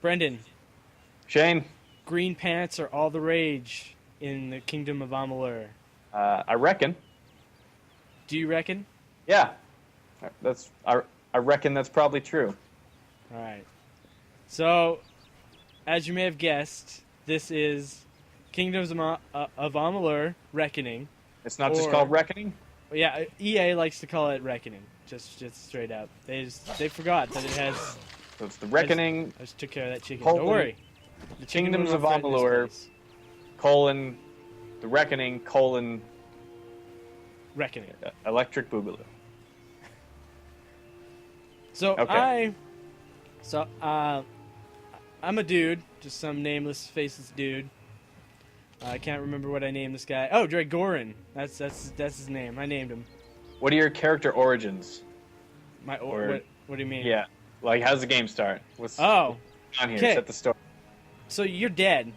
Brendan, Shane, green pants are all the rage in the kingdom of Amalur. I reckon. Do you reckon? Yeah, I reckon that's probably true. All right. So, as you may have guessed, this is Kingdoms of Amalur Reckoning, It's not just or called reckoning. yeah, EA likes to call it Reckoning, just straight up. They forgot that it has. So it's the I just, reckoning I just took care of that chicken. Don't colon worry, the chicken will kingdoms not of threaten this Amalur place. colon the reckoning colon Reckoning. electric boogaloo. So Okay. I'm a dude, just some nameless, faceless dude. I can't remember what I named this guy. Oh, Dragoran. That's his name. I named him. What are your character origins? Or What do you mean? yeah, like how's the game start? What's Oh, on here? okay. Set the story. So you're dead,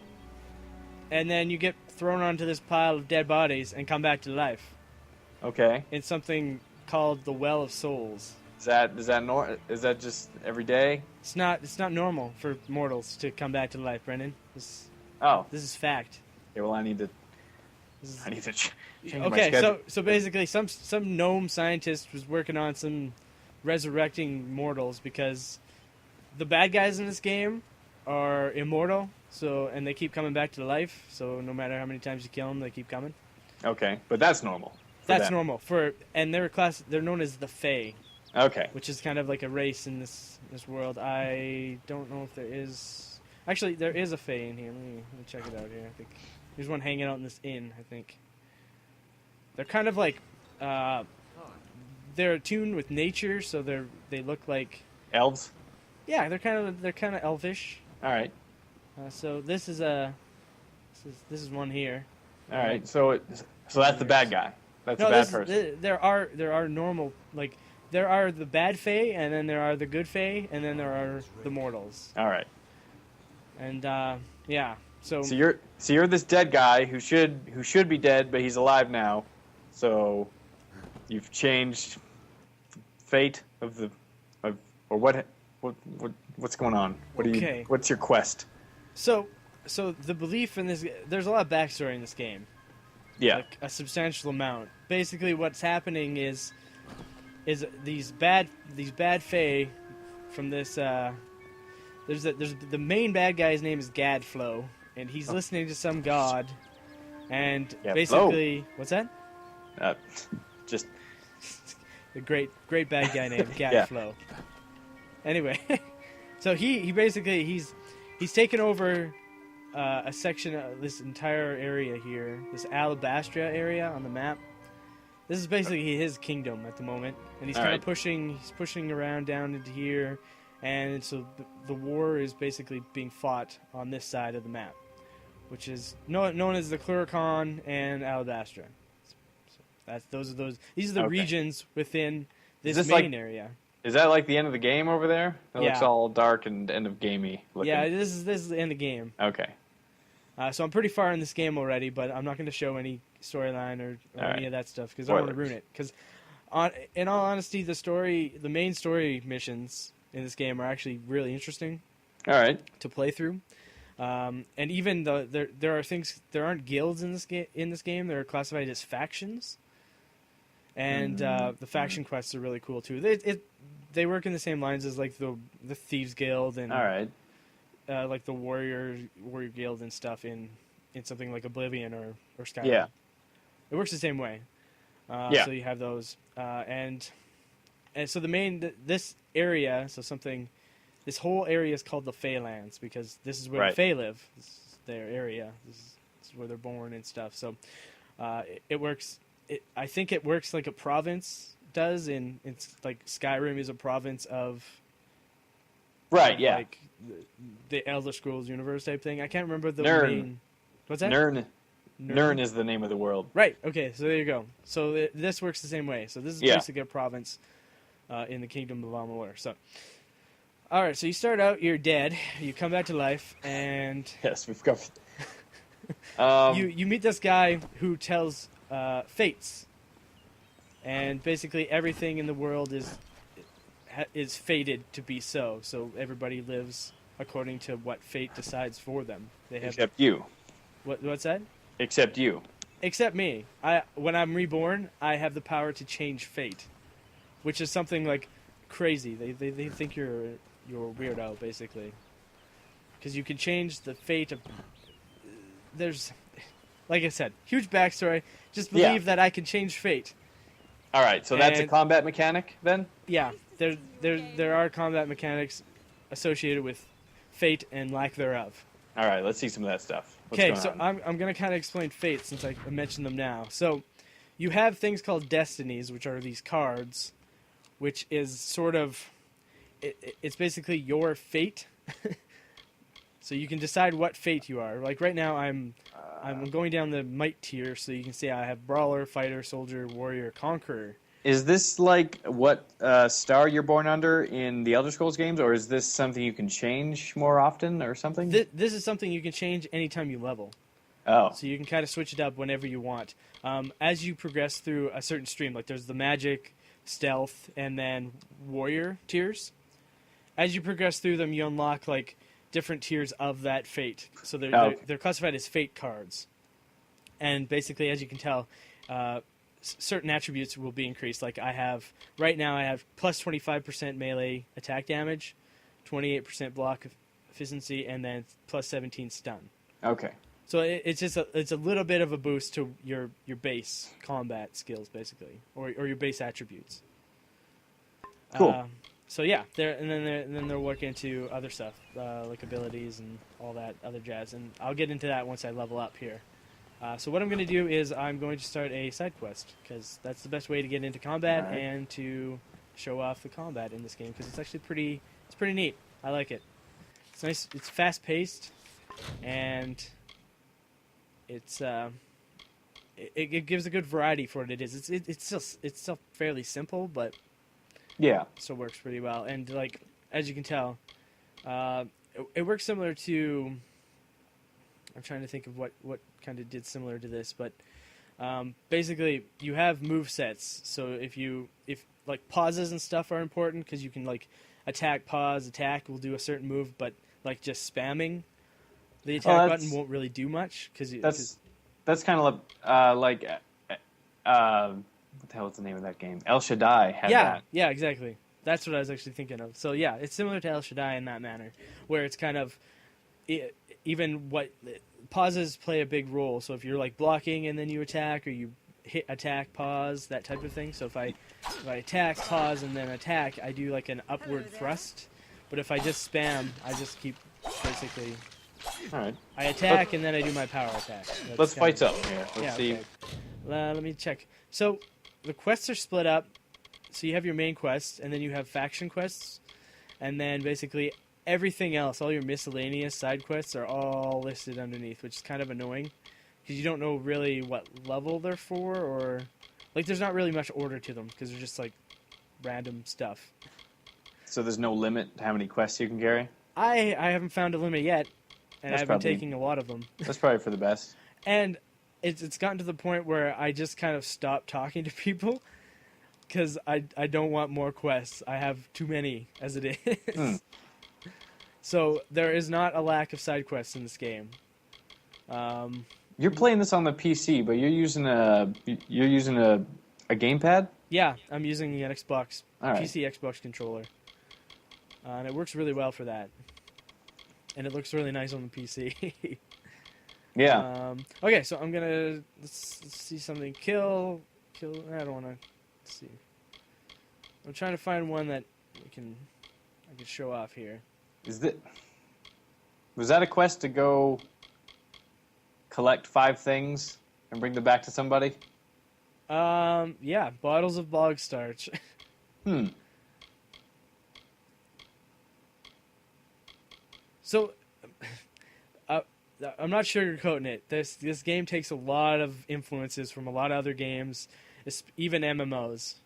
and then you get thrown onto this pile of dead bodies and come back to life Okay. in something called the Well of Souls. Is that just every day? It's not normal for mortals to come back to life, Brendan. Oh, This is fact. okay. Well, This is, I need to change my okay, schedule. so basically, some gnome scientist was working on some resurrecting mortals because the bad guys in this game are immortal. So and they keep coming back to life. So no matter how many times you kill them, they keep coming. Okay, but that's normal. for That's them. normal and they're known as the Fae, Okay. which is kind of like a race in this world. I don't know if there is. Actually, there is a Fae in here. Let me check it out here. I think there's one hanging out in this inn. I think they're kind of like they're attuned with nature, so they look like Elves. yeah, they're kind of elvish. All right. So this is one here. All right. So that's the bad guy. That's No, the bad person. there are normal like there are the bad Fae, and then there are the good Fae, and then there are the mortals. All right. And yeah, so So you're this dead guy who should be dead, but he's alive now. So you've changed fate of the or what's going on? Okay. What's your quest? so the belief in this, there's a lot of backstory in this game, Yeah. like a substantial amount. Basically, what's happening is these bad Fae from this. There's the main bad guy's name is Gadflow, and he's listening to some god, and Yeah, basically, what's that? Just The great bad guy named Yeah. Gadflow. Anyway, so he basically he's taken over a section of this entire area here, this Alabastra area on the map. This is basically his kingdom at the moment, and he's All kind right. of pushing around down into here, and so the war is basically being fought on this side of the map, which is known as the Cluricon and Alabastra. So these are the Okay. regions within this this main like- area. is that like the end of the game over there? It looks Yeah. all dark and end of gamey looking. Yeah, this is the end of the game. Okay. So I'm pretty far in this game already, but I'm not going to show any storyline or All any right. of that stuff because I don't want to Spoilers. ruin it. Because, in all honesty, the main story missions in this game are actually really interesting All right. to play through. And even there aren't guilds in this game. They're classified as factions, and the faction quests are really cool too. They work in the same lines as like the Thieves Guild and All right. like the warrior guild and stuff in something like Oblivion or Skyrim. Yeah. It works the same way. Yeah. So you have those, and so this area, this whole area is called the Feylands because this is where Right. the Fey live. This is their area. This is where they're born and stuff. So it works. I think it works like a province does. It's like Skyrim is a province of Right. Yeah. like the Elder Scrolls universe type thing. I can't remember the Nirn. main. What's that? Nirn. Nirn is the name of the world. Right. Okay. So there you go. So this works the same way. So this is Yeah. basically a province in the kingdom of Amalur. So, all right. So you start out, you're dead. You come back to life, and Yes, we've got. you meet this guy who tells fates, and basically everything in the world is fated to be so. So everybody lives according to what fate decides for them. They have Except you. what's that? Except you. Except me. When I'm reborn, I have the power to change fate, which is something like crazy. They think you're a weirdo basically, because you can change the fate of. There's, like I said, huge backstory. Just believe that I can change fate. All right, so that's a And- combat mechanic then? Yeah, there are combat mechanics associated with fate and lack thereof. All right, let's see some of that stuff. What's Okay, going so on? I'm going to kind of explain fate since I mentioned them now. So you have things called destinies, which are these cards, which is sort of it's basically your fate. So you can decide what fate you are. Like right now, I'm going down the might tier, so you can see I have brawler, fighter, soldier, warrior, conqueror. Is this like what star you're born under in the Elder Scrolls games, or is this something you can change more often or something? This is something you can change anytime you level. Oh. So you can kind of switch it up whenever you want. As you progress through a certain stream, like there's the magic, stealth, and then warrior tiers. As you progress through them, you unlock like different tiers of that fate. So they're classified as fate cards. And basically, as you can tell, certain attributes will be increased. Like right now I have plus 25% melee attack damage, 28% block efficiency, and then plus 17 stun. Okay. So it's just it's a little bit of a boost to your base combat skills, basically, or your base attributes. Cool. So yeah, then they'll work into other stuff like abilities and all that other jazz, and I'll get into that once I level up here. So what I'm going to do is I'm going to start a side quest because that's the best way to get into combat and to show off the combat in this game because it's actually pretty neat. I like it. It's nice. It's fast paced, and it's it gives a good variety for what it is. It's still fairly simple, but Yeah. still works pretty well. And like as you can tell, it works similar to. I'm trying to think of what kind of did similar to this, but basically you have move sets. So if like pauses and stuff are important because you can like attack, pause, attack will do a certain move, but like just spamming the attack button won't really do much because that's kind of like what the hell is the name of that game? El Shaddai had that. Yeah, exactly. That's what I was actually thinking of. So yeah, it's similar to El Shaddai in that manner, where it's kind of even what pauses play a big role. So if you're like blocking and then you attack, or you hit attack, pause, that type of thing. So if I attack, pause, and then attack, I do like an upward thrust. But if I just spam, I just keep basically. All right. I attack and then I do my power attack. Let's fight something here. Let's see. Okay. Let me check. So the quests are split up. So you have your main quests, and then you have faction quests, and then basically everything else, all your miscellaneous side quests, are all listed underneath, which is kind of annoying because you don't know really what level they're for, or like there's not really much order to them because they're just like random stuff. So there's no limit to how many quests you can carry? I haven't found a limit yet, and That's I've been probably- taking a lot of them. That's probably for the best. And it's gotten to the point where I just kind of stopped talking to people because I don't want more quests. I have too many as it is. So there is not a lack of side quests in this game. You're playing this on the PC, but you're using a gamepad? Yeah, I'm using an Xbox All right. PC Xbox controller, and it works really well for that. And it looks really nice on the PC. Yeah. Okay, so I'm gonna let's see something. Kill. I don't want to see. I'm trying to find one that I can show off here. Was that a quest to go collect 5 things and bring them back to somebody? Yeah, bottles of bog starch. So, I'm not sugarcoating it. This game takes a lot of influences from a lot of other games, even MMOs.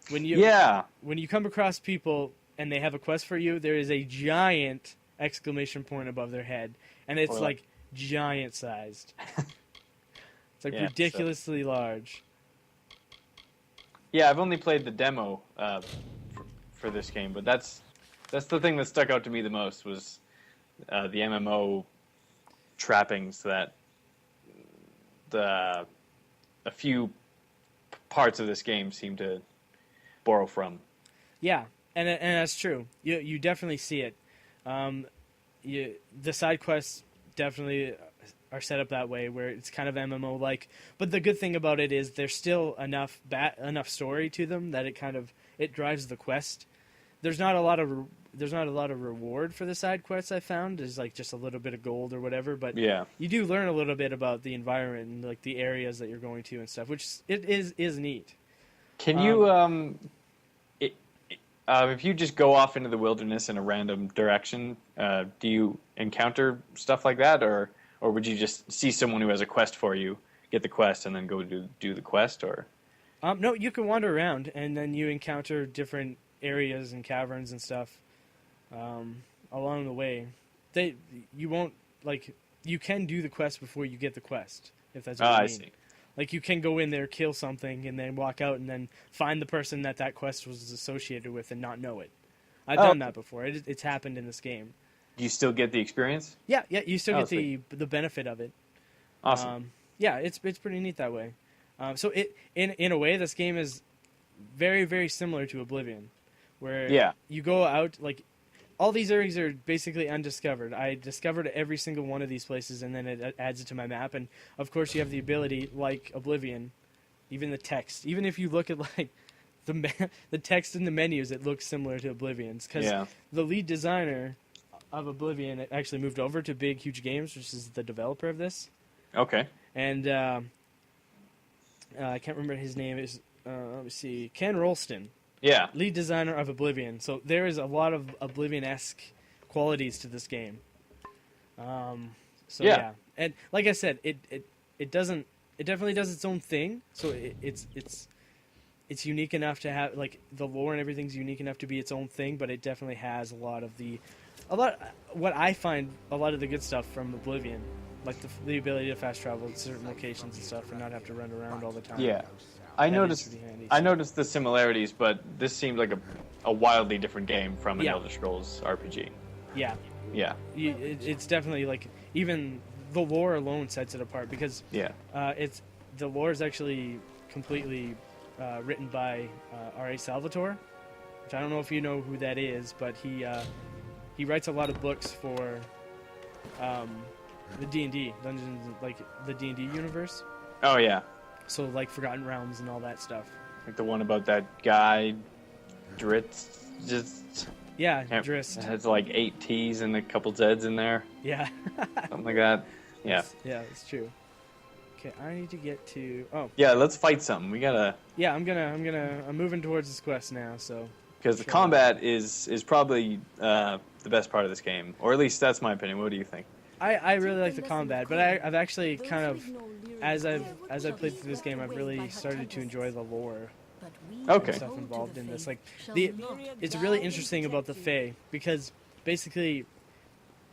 When you come across people and they have a quest for you, there is a giant exclamation point above their head, and it's like giant sized. It's like ridiculously large. Yeah, I've only played the demo for this game, but that's That's the thing that stuck out to me the most was the MMO trappings that a few parts of this game seem to borrow from. Yeah, and that's true. You definitely see it. The side quests definitely are set up that way, where it's kind of MMO like. But the good thing about it is there's still enough story to them that it drives the quest. There's not a lot of reward for the side quests. I found there's like just a little bit of gold or whatever, but Yeah. you do learn a little bit about the environment and like the areas that you're going to and stuff, which is neat. Can you if you just go off into the wilderness in a random direction, do you encounter stuff like that, or would you just see someone who has a quest for you, get the quest, and then go do the quest, or? No, you can wander around and then you encounter different areas and caverns and stuff along the way. You won't like you can do the quest before you get the quest, if that's what you mean. I see. Like, you can go in there, kill something, and then walk out and then find the person that quest was associated with and not know it. I've done that before. It's happened in this game. Do you still get the experience? Yeah, you still get the benefit of it. Awesome. Yeah, it's pretty neat that way. So in a way, this game is very, very similar to Oblivion, where you go out, like, all these areas are basically undiscovered. I discovered every single one of these places, and then it adds it to my map. And, of course, you have the ability, like Oblivion, even the text. Even if you look at, like, the text in the menus, it looks similar to Oblivion's. Because the lead designer of Oblivion actually moved over to Big Huge Games, which is the developer of this. Okay. And I can't remember his name. Let me see. Ken Rolston. Yeah. Lead designer of Oblivion. So there is a lot of Oblivion-esque qualities to this game. Yeah. And like I said, it definitely does its own thing. So it's unique enough to have, like, the lore and everything's unique enough to be its own thing, but it definitely has what I find a lot of the good stuff from Oblivion, like the ability to fast travel to certain locations and stuff and not have to run around all the time. Yeah. I noticed the similarities, but this seems like a wildly different game from an Elder Scrolls RPG. Yeah. Yeah. It's definitely, like, even the lore alone sets it apart, because the lore is actually completely written by R.A. Salvatore, which I don't know if you know who that is, but he writes a lot of books for the D&D, Dungeons, like the D&D universe. Oh, yeah. So, like, Forgotten Realms and all that stuff. Like the one about that guy, Dritz, Yeah, Drist. It has like 8 T's and a couple Z's in there. Yeah. Something like that. Yeah. Yeah, that's true. Okay, I need to get to... Oh. Yeah, let's fight something. We gotta... Yeah, I'm moving towards this quest now, so... Because the combat is probably the best part of this game. Or at least that's my opinion. What do you think? I really like the combat, but I've actually kind of... As I've played through this game, I've really started to enjoy the lore. Okay. And stuff involved in this. Like, it's really interesting about the Fae, because basically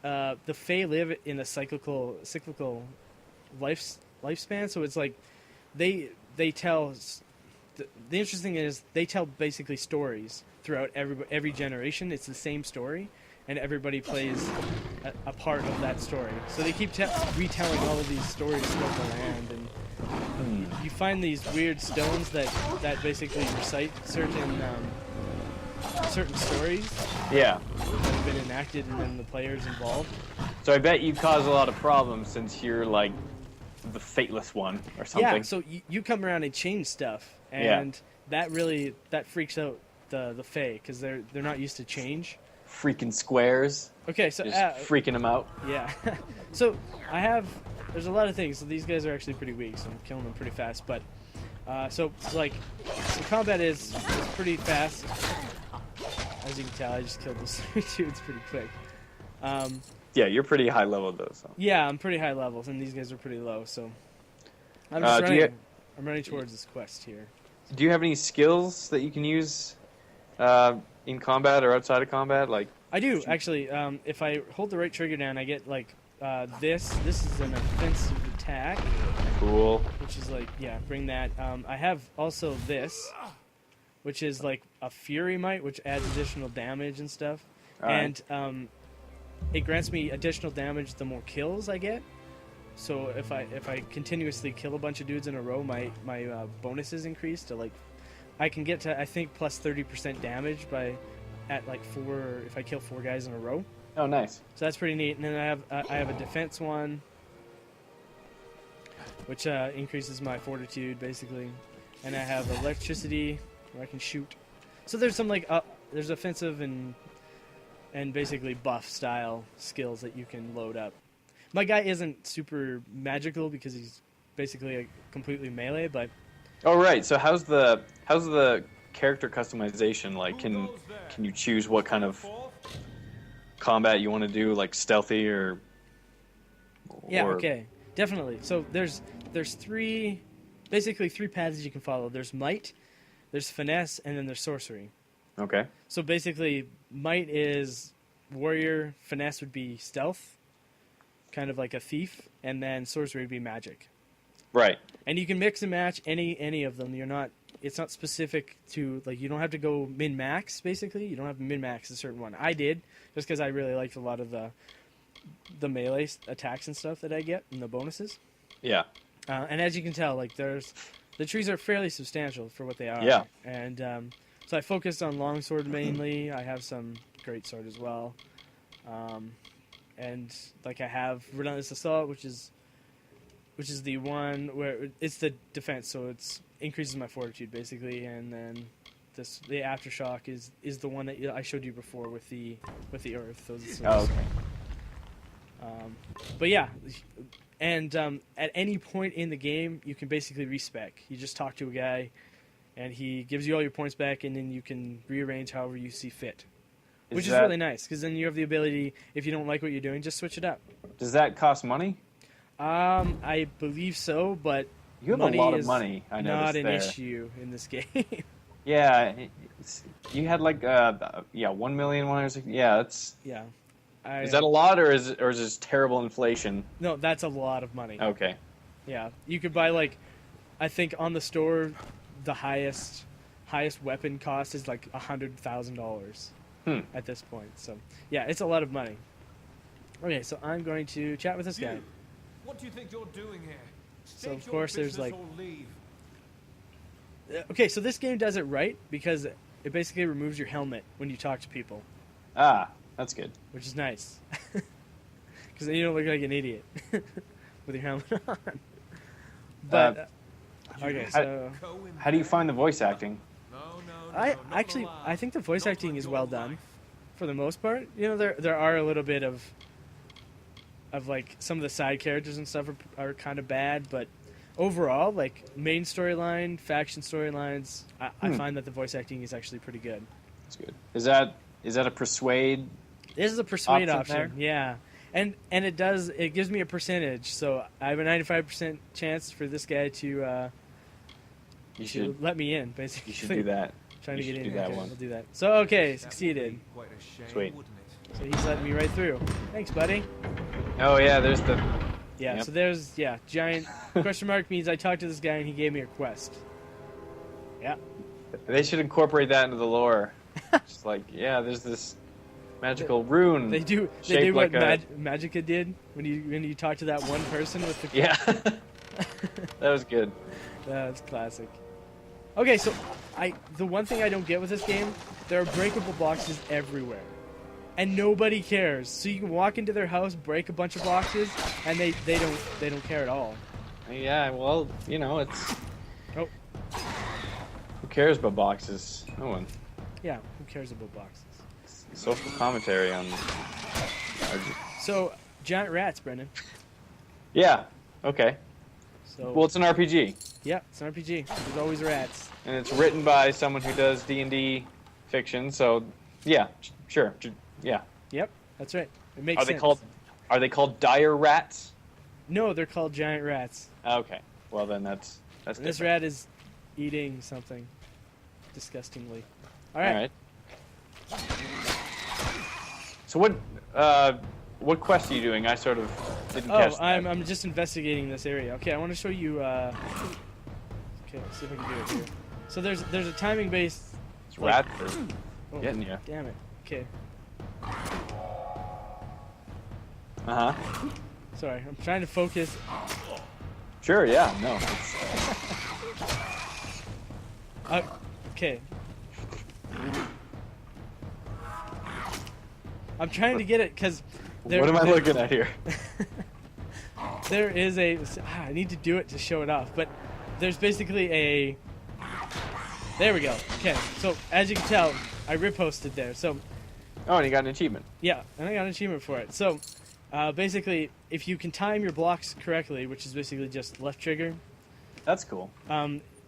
the Fae live in a cyclical lifespan, so it's like they tell... The interesting is they tell basically stories throughout every generation. It's the same story, and everybody plays a part of that story. So they keep retelling all of these stories throughout the land, and you find these weird stones that basically recite certain stories. Yeah. That have been enacted, and then the players involved. So I bet you cause a lot of problems since you're like the fateless one or something. Yeah. So you come around and change stuff, and that freaks out the Fae, because they're not used to change. Freaking squares. Okay, so... Just freaking them out. Yeah. So, there's a lot of things. So these guys are actually pretty weak, so I'm killing them pretty fast. But, so combat is pretty fast. As you can tell, I just killed those 3 dudes pretty quick. Yeah, you're pretty high level, though. So. Yeah, I'm pretty high levels, and these guys are pretty low, so... I'm just running... I'm running towards this quest here. Do you have any skills that you can use in combat or outside of combat? Like, I do, actually. If I hold the right trigger down, I get, like, this. This is an offensive attack. Cool. Which is, like, bring that. I have also this, which is, like, a Fury Might, which adds additional damage and stuff. Alright. And it grants me additional damage the more kills I get. So if I continuously kill a bunch of dudes in a row, my bonuses increase to like, I can get to I think plus 30% damage at like 4 if I kill 4 guys in a row. Oh, nice. So that's pretty neat. And then I have a defense one, which increases my fortitude basically, and I have electricity where I can shoot. So there's some like there's offensive and basically buff style skills that you can load up. My guy isn't super magical because he's basically a completely melee, but Oh, right. So how's the character customization like? Can you choose what kind of combat you want to do, like stealthy or yeah, okay, definitely. So there's basically three paths you can follow. There's might, there's finesse, and then there's sorcery. Okay. So basically, might is warrior, finesse would be stealth, kind of like a thief, and then sorcery would be magic. Right. And you can mix and match any of them. It's not specific to, like, you don't have to go min max. Basically, you don't have to min max a certain one. I did just because I really liked a lot of the melee attacks and stuff that I get and the bonuses. Yeah. And as you can tell, like the trees are fairly substantial for what they are. Yeah. And so I focused on longsword mainly. I have some greatsword as well. And like I have relentless assault, which is the one where it's the defense, so it's increases my fortitude basically, and then the aftershock is the one that I showed you before with the earth. Those. Oh, okay. But yeah, and at any point in the game, you can basically respec. You just talk to a guy, and he gives you all your points back, and then you can rearrange however you see fit. Which is really nice, because then you have the ability, if you don't like what you're doing, just switch it up. Does that cost money? I believe so, but you have a lot of money. I noticed not an there. issue in this game. Yeah, you had like 1 million one or something. Yeah, that's yeah. Is that a lot, or is this terrible inflation? No, that's a lot of money. Okay. Yeah, you could buy like, I think on the store, the highest weapon cost is like $100,000 at this point. So yeah, it's a lot of money. Okay, so I'm going to chat with this guy. What do you think you're doing here? So of course there's like. Okay, so this game does it right because it basically removes your helmet when you talk to people. Ah, that's good. Which is nice. Because then you don't look like an idiot with your helmet on. But, okay, so. How do you find the voice acting? I think the voice acting is well done for the most part. You know, there are a little bit of like some of the side characters and stuff are kind of bad, but overall, like main storyline, faction storylines, I find that the voice acting is actually pretty good. That's good. Is that a persuade? This is a persuade option, yeah. And it gives me a percentage, so I have a 95% chance for this guy to let me in, basically. You should do that. Trying to get in. Do that okay, one. We'll do that. So okay, succeeded. Sweet. So he's letting me right through. Thanks, buddy. Oh yeah, there's the. Yeah. Yep. So there's giant question mark means I talked to this guy and he gave me a quest. Yeah. They should incorporate that into the lore. Just like there's this magical rune. They do like what Magica did when you talk to that one person with the. Yeah. That was good. That's classic. Okay, so the one thing I don't get with this game, there are breakable boxes everywhere, and nobody cares. So you can walk into their house, break a bunch of boxes, and they don't care at all. Yeah, well, it's. Oh. Who cares about boxes? No one. Yeah, who cares about boxes? Social commentary on. So giant rats, Brendan. Yeah. Okay. So. Well, it's an RPG. Yeah, it's an RPG. There's always rats. And it's written by someone who does D&D fiction, so yeah, sure, yeah. Yep, that's right. It makes sense. Are they called dire rats? No, they're called giant rats. Okay, well then that's and different. this rat is eating something disgustingly. All right. So what quest are you doing? I sort of didn't catch that. I'm just investigating this area. Okay, I want to show you. Okay, let's see if I can do it here. So there's a timing based. It's rats are getting you. Damn it. Okay. Uh huh. Sorry, I'm trying to focus. Sure. Yeah. No. Okay. I'm trying to get it because. What am I looking at here? There is a. I need to do it to show it off, but there's basically a. There we go. Okay, so as you can tell, I riposted there. So. Oh, and you got an achievement. Yeah, and I got an achievement for it. So, basically, if you can time your blocks correctly, which is basically just left trigger, That's cool.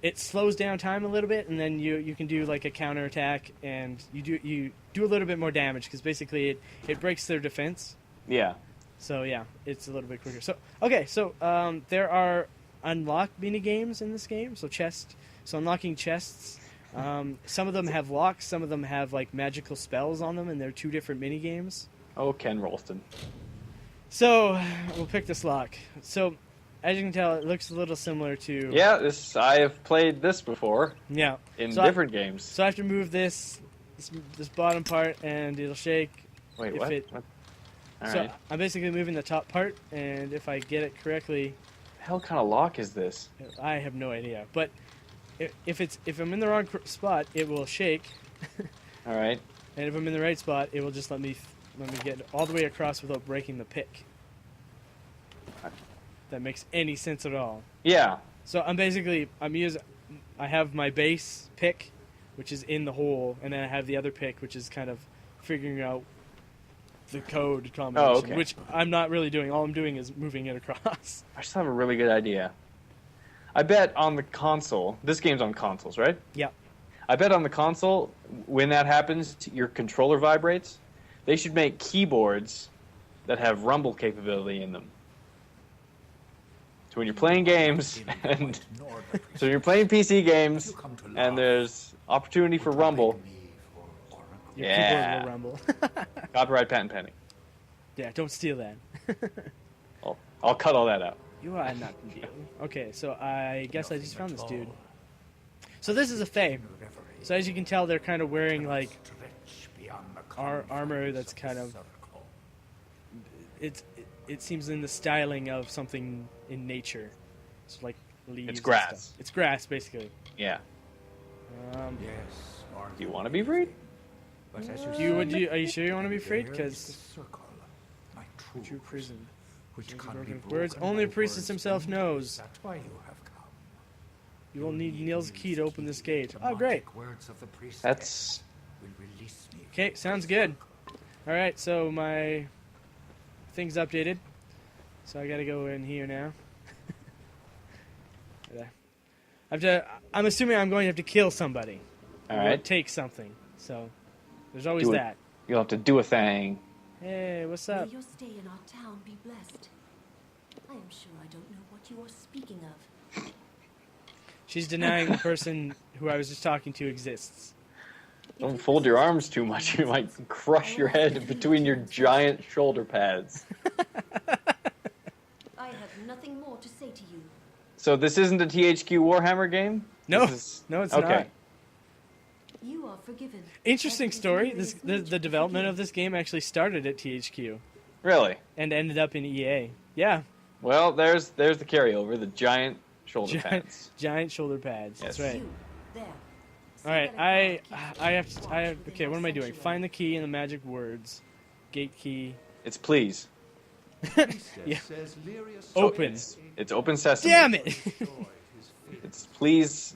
it slows down time a little bit, and then you can do like a counter attack, and you do a little bit more damage because basically it breaks their defense. Yeah. So yeah, it's a little bit quicker. So okay, so there are unlocked mini games in this game. So unlocking chests. Some of them have locks. Some of them have like magical spells on them, and they're 2 different mini games. Oh, Ken Rolston. So we'll pick this lock. So as you can tell, it looks a little similar to. Yeah, I have played this before. Yeah. In So different games. So I have to move this bottom part, and it'll shake. Wait, if what? it- What? All so right. I'm basically moving the top part, and if I get it correctly, The hell kind of lock is this? I have no idea. But if I'm in the wrong spot, it will shake, All right. and if I'm in the right spot, it will just let me get all the way across without breaking the pick. That makes any sense at all. Yeah. So I have my base pick, which is in the hole, and then I have the other pick, which is kind of figuring out the code combination, okay. which I'm not really doing. All I'm doing is moving it across. I just have a really good idea. I bet on the console. This game's on consoles, right? Yeah. I bet on the console, when that happens, your controller vibrates. They should make keyboards that have rumble capability in them. So when you're playing games, and so you're playing PC games, and there's opportunity for rumble. Your Yeah. keyboard will rumble. Copyright patent pending. Yeah, don't steal that. I'll cut all that out. You are not deal. Okay, so I guess I just found this dude. So this is a Fae. So as you can tell, they're kind of wearing like armor that's kind of. It seems in the styling of something in nature. It's like leaves. It's and grass. stuff. It's grass, basically. Yeah. Yes, Do you want to be freed? But as Are you sure you want to be freed? Because true true prison. which can't be Words broken only by a priestess words himself only. knows. That's why you have come. You will need Neil's key to open this gate. The Oh, great. magic words of the priestess That's will release me Okay, from sounds this good. circle. All right, so my thing's updated. So I gotta go in here now. I'm assuming I'm going to have to kill somebody. all Or right. take something. So there's always Do it. that. You'll have to do a thing. Hey, what's May up? your stay in our town be blessed. I am sure I don't know what you are speaking of. She's denying the person who I was just talking to exists. Don't fold your arms too much. You might crush your head between your giant shoulder pads. I have nothing more to say to you. So this isn't a THQ Warhammer game? No, This is- no, it's okay. not. You are forgiven. Interesting As is story. your The privilege development to of this game actually started at THQ Really? and ended up in EA. Yeah, Well, there's the carryover, the giant shoulder Giant- pads. giant shoulder pads. That's Yes. right. You, there. All right, I have to. Within Okay, what am I doing? our Find the key and the magic words. Gate key. It's please. Yeah. Says Lyrius Open. It's open sesame. Damn it! It's please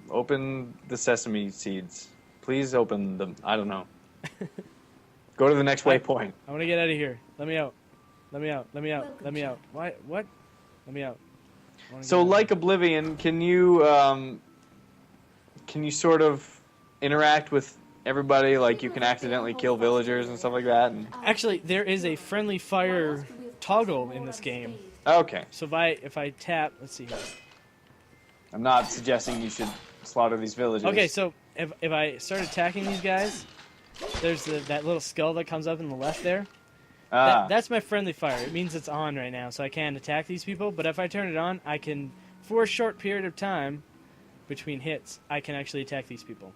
open the sesame seeds. Please open them. I don't know. Go to the next waypoint. I want to get out of here. Let me out. Let me out. Let me out. Let me out. Why? What? Let me out. I wanna So, get out. like Oblivion, can you sort of interact with everybody? Like, you can accidentally kill villagers and stuff like that. And Actually, there is a friendly fire toggle in this game. okay, So if I tap, let's see here. I'm not suggesting you should slaughter these villagers. Okay, so if I start attacking these guys, there's that little skull that comes up in the left there. That's my friendly fire. It means it's on right now, so I can't attack these people. But if I turn it on, I can, for a short period of time, between hits, I can actually attack these people.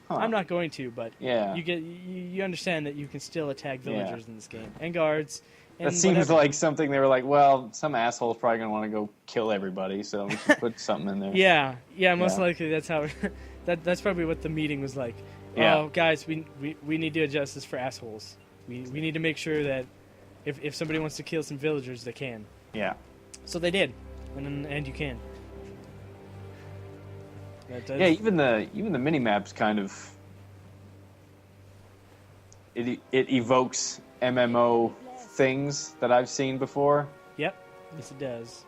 Huh. I'm not going to, but Yeah. you understand that you can still attack villagers in this game, and guards, That seems whatever. like something they were like, well, some asshole's probably going to want to go kill everybody, so we should put something in there. Yeah, most Yeah. likely that's how. That's probably what the meeting was like. Yeah. Oh, guys, we need to adjust this for assholes. We need to make sure that if somebody wants to kill some villagers, they can. Yeah. So they did, and you can. That does, Yeah, even the mini maps kind of it evokes MMO things that I've seen before. Yep. Yes, it does.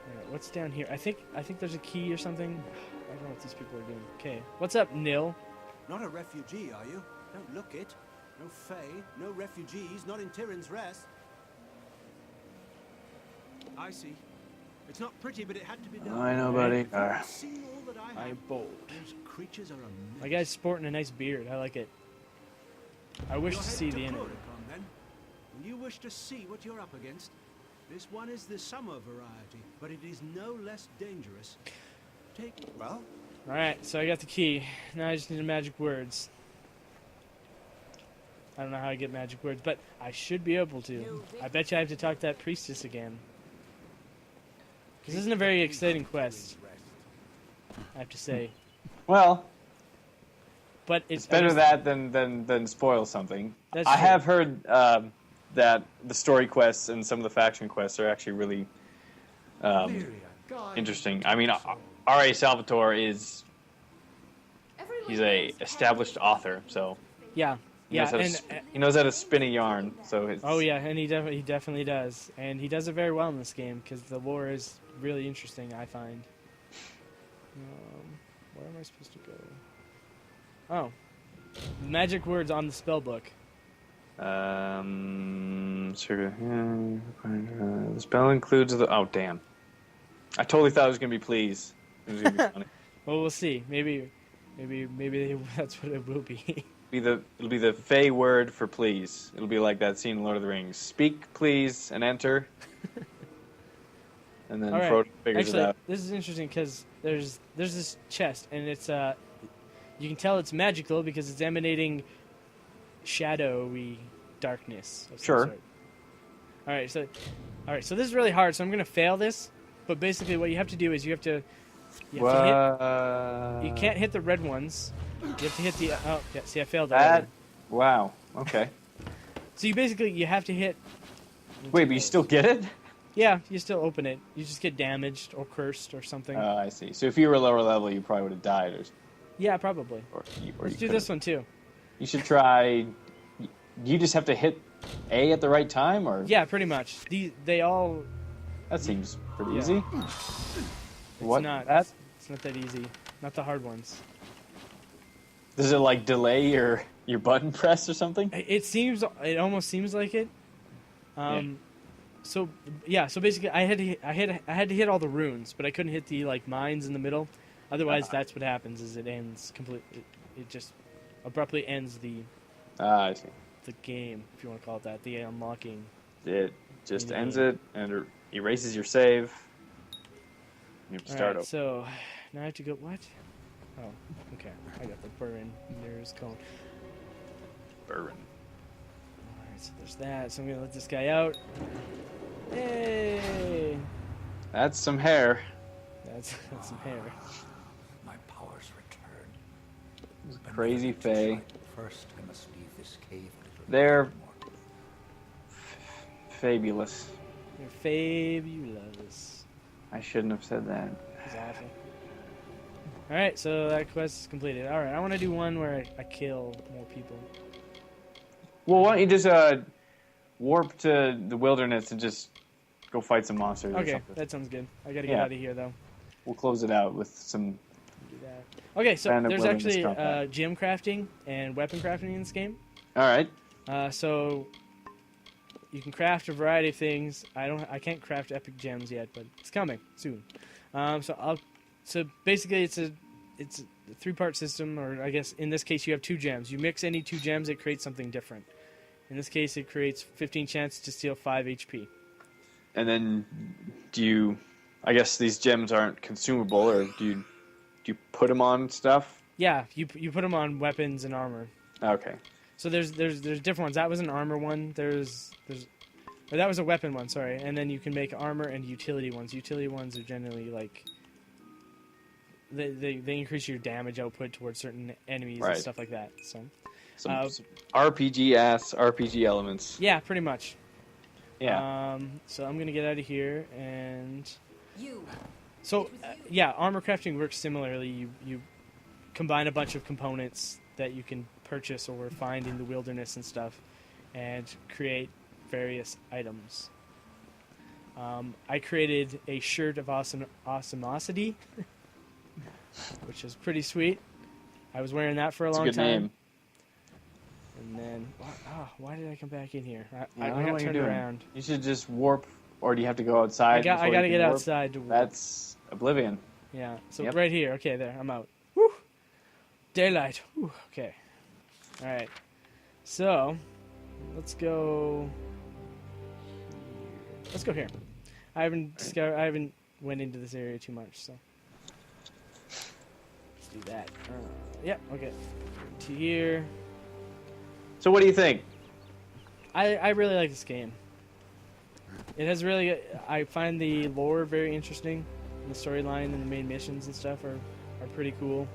All right, what's down here? I think there's a key or something. I don't know what these people are doing. Okay, what's up, Nil? Not a refugee, are you? Don't look it. No Fae, no refugees, not in Tyrion's Rest. I see. It's not pretty, but it had to be done. I know, buddy. I've seen all that I I have. bold. Those creatures are a My guy's sporting a nice beard. I like it. I wish You're to headed see the enemy. Protocon, then. And you wish to see what you're up against. This one is the summer variety, but it is no less dangerous. Take well. All right, so I got the key. Now I just need the magic words. I don't know how I get magic words, but I should be able to. I bet you I have to talk to that priestess again. This isn't a very exciting quest, I have to say. Well, But it's better that than spoil something. That's I true. have heard that the story quests and some of the faction quests are actually really interesting. I mean, R.A. Salvatore he's a established author, so Yeah, he yeah, knows how to and he knows how to spin a yarn. So it's, oh yeah, and he definitely does, and he does it very well in this game because the lore is really interesting. I find. Where am I supposed to go? Oh, magic words on the spell book. The spell includes the. Oh damn! I totally thought it was gonna be please. It was gonna be funny. Well, we'll see. Maybe that's what it will be. It'll be the Fey word for please. It'll be like that scene in Lord of the Rings. Speak please and enter. And then All right. Frodo figures Actually, it out. this is interesting because there's this chest, and it's you can tell it's magical because it's emanating shadowy darkness of some Sure. sort. All right, so this is really hard. So I'm gonna fail this, but basically what you have to do is you have to hit. You can't hit the red ones. You have to hit the. Oh, yeah. See, I failed That. already. Wow. Okay. So you have to hit. Wait, but you still get it? Yeah, you still open it. You just get damaged or cursed or something. Oh, I see. So if you were lower level, you probably would have died, Yeah, probably. or Let's you do this one too. You should try. You just have to hit A at the right time, or Yeah, pretty much. They all. that seems pretty Yeah. easy. What? Not. That? It's not that easy. Not the hard ones. Does it like delay your button press or something? It almost seems like it. So yeah. So basically, I had to hit all the runes, but I couldn't hit the like mines in the middle. Otherwise, that's what happens. Is it ends completely? It just abruptly ends the Ah, I see. game, if you want to call it that. The unlocking. It just Yeah. ends it and erases your save. You have to start Alright, over. so now I have to go. What? Oh, okay. I got the burn. There's cone. Burn. Alright, so there's that. So I'm gonna let this guy out. Yay! That's some hair. That's some hair. My powers return. But Crazy never to Fae. try. First, I must leave this cave a little They're- more. Fabulous. You're fabulous. I shouldn't have said that. Exactly. Alright, so that quest is completed. Alright, I want to do one where I kill more people. Well, why don't you just warp to the wilderness and just go fight some monsters or Okay, something? that sounds good. I gotta get Yeah. out of here, though. We'll close it out with some. Do that. Okay, so Random there's wilderness actually combat. gem crafting and weapon crafting in this game. All right. So you can craft a variety of things. I can't craft epic gems yet, but it's coming soon. So basically it's a 3-part system, or I guess in this case you have 2 gems. You mix any 2 gems, it creates something different. In this case, it creates 15 chances to steal 5 HP. And then do you? I guess these gems aren't consumable, or do you put them on stuff? Yeah, you put them on weapons and armor. Okay. So there's different ones. That was an armor one. There's Or that was a weapon one, sorry. And then you can make armor and utility ones. Utility ones are generally like they increase your damage output towards certain enemies and Right. stuff like that. So Some RPG elements. yeah, pretty much. Yeah. So I'm gonna get out of here and You. so yeah, armor crafting works similarly. You combine a bunch of components that you can purchase or find in the wilderness and stuff, and create various items. I created a shirt of awesomosity, which is pretty sweet. I was wearing that for a It's a long good time. name. And then, why did I come back in here? I I don't know got what you're turned doing. around. You should just warp, or do you have to go outside? I got before you to can get warp? outside to warp. That's Oblivion. Yeah, so Yep. right here. Okay, there. I'm out. Woo! Daylight. Woo. Okay. All right. So, let's go. Let's go here. I haven't went into this area too much, so let's do that. Yep. Okay. To here. So what do you think? I really like this game. It has really. I find the lore very interesting. And the storyline and the main missions and stuff are pretty cool.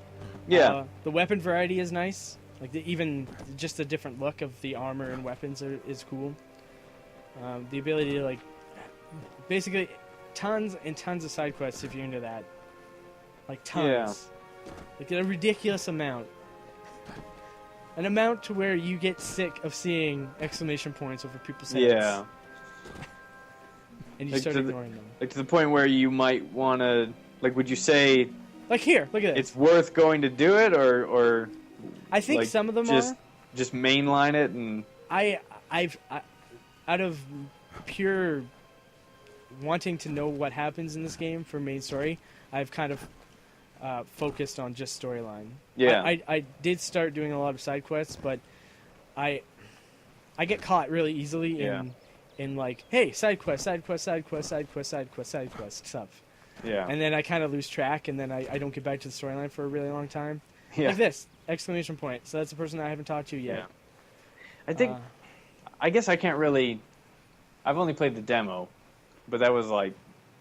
Yeah. The weapon variety is nice. Like even just the different look of the armor and weapons is cool. The ability to like basically tons and tons of side quests if you're into that. Like tons. Like a ridiculous amount. An amount to where you get sick of seeing exclamation points over people's heads. Yeah. And you Like start to the- ignoring them. Like to the point where you might want to, like, would you say Like here, look at this. it's worth going to do it, or I think like, some of them just are. just mainline it and I've out of pure wanting to know what happens in this game for main story, I've kind of focused on just storyline. Yeah. I did start doing a lot of side quests, but I get caught really easily Yeah. in like, hey, side quest stuff. yeah, And then I kind of lose track, and then I don't get back to the storyline for a really long time. yeah. Like this, exclamation point. So that's the person I haven't talked to yet. Yeah. I think I guess I can't really. I've only played the demo, but that was like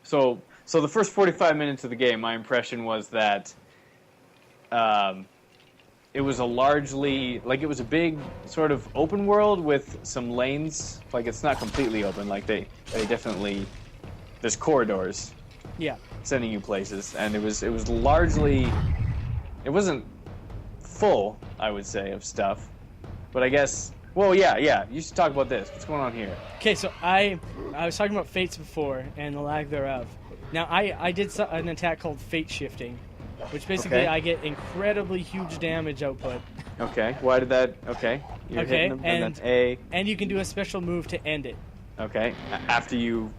so. So the first 45 minutes of the game, my impression was that it was a largely like it was a big sort of open world with some lanes. Like it's not completely open. Like they definitely there's corridors Yeah. sending you places, and it was largely it wasn't full, I would say, of stuff. But I guess well, yeah. You should talk about this. What's going on here? Okay, so I was talking about fates before and the lag thereof. Now I did an attack called fate shifting, which basically Okay. I get incredibly huge damage output, Okay. Why did that? Okay. You're Okay, hitting them, and and- then A. and you can do a special move to end it. Okay. After you,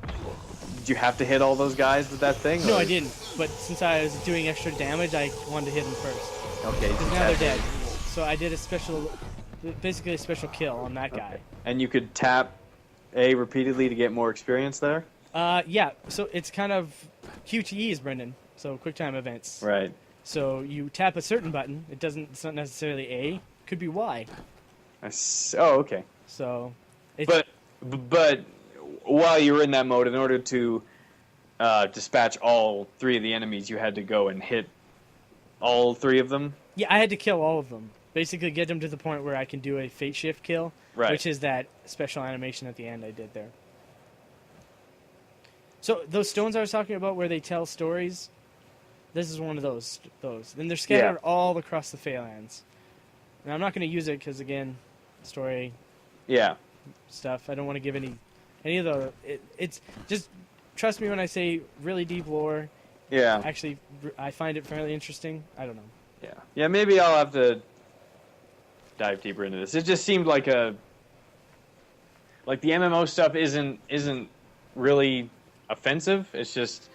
did you have to hit all those guys with that thing? No, or- I didn't. But since I was doing extra damage, I wanted to hit them first. Okay. Because you now they're tapped dead. it. So I did basically a special kill on that guy. Okay. And you could tap A repeatedly to get more experience there. Yeah. So it's kind of QTEs, Brendan. So quick time events. Right. So you tap a certain button. It's not necessarily A. Could be Y. Oh, okay. So. It's, But while you were in that mode, in order to dispatch all three of the enemies, you had to go and hit all three of them. yeah, I had to kill all of them. Basically, get them to the point where I can do a fate shift kill, Right. which is that special animation at the end I did there. So those stones I was talking about, where they tell stories, this is one of those. And they're scattered all across the Phalanx. And I'm not going to use it because, again, story Yeah. stuff. I don't want to give any of the. It's just trust me when I say really deep lore. Yeah. Actually, I find it fairly interesting. I don't know. Yeah. Yeah, maybe I'll have to dive deeper into this. It just seemed like the MMO stuff isn't really offensive. It's just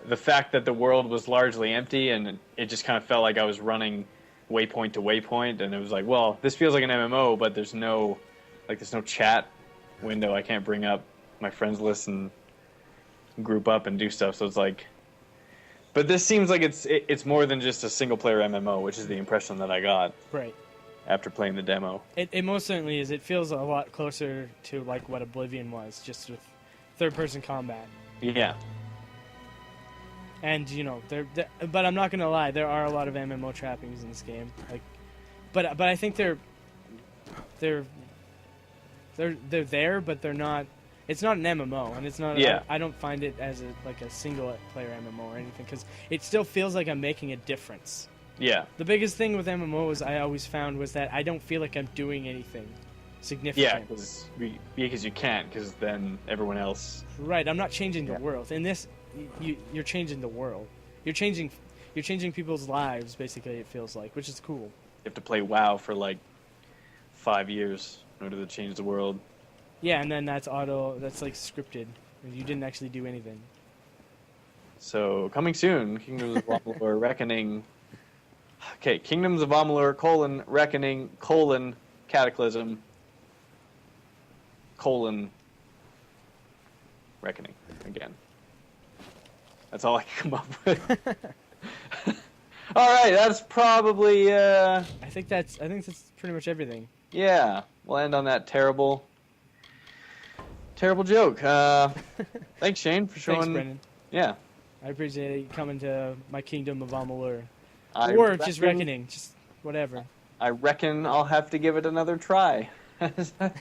the fact that the world was largely empty and it just kind of felt like I was running waypoint to waypoint, and it was like, well, this feels like an MMO, but there's no chat window. I can't bring up my friends list and group up and do stuff. So it's like, but this seems like it's more than just a single player MMO, which is the impression that I got. Right. after playing the demo. It most certainly is. It feels a lot closer to like what Oblivion was, just with third-person combat. Yeah. And you know, but I'm not gonna lie, there are a lot of MMO trappings in this game. Like, but I think they're there, but they're not. It's not an MMO, and it's not. Yeah. I don't find it as a single-player MMO or anything, because it still feels like I'm making a difference. Yeah. The biggest thing with MMOs I always found was that I don't feel like I'm doing anything significant. Yeah, because you can't, because then everyone else. Right, I'm not changing the Yeah. world. In this, you're changing the world. You're changing people's lives, basically. It feels like, which is cool. You have to play WoW for like 5 years in order to change the world. Yeah, and then that's like scripted. You didn't actually do anything. So coming soon, Kingdoms of Amalur Reckoning. Okay, Kingdoms of Amalur: Reckoning: Cataclysm: Reckoning again. That's all I can come up with. All right, that's probably I think that's pretty much everything. yeah. We'll end on that terrible joke. Thanks, Shane, for showing. Thanks, Brendan. Yeah. I appreciate you coming to my Kingdom of Amalur. I Or just Reckoning, just whatever. I reckon I'll have to give it another try. Awful.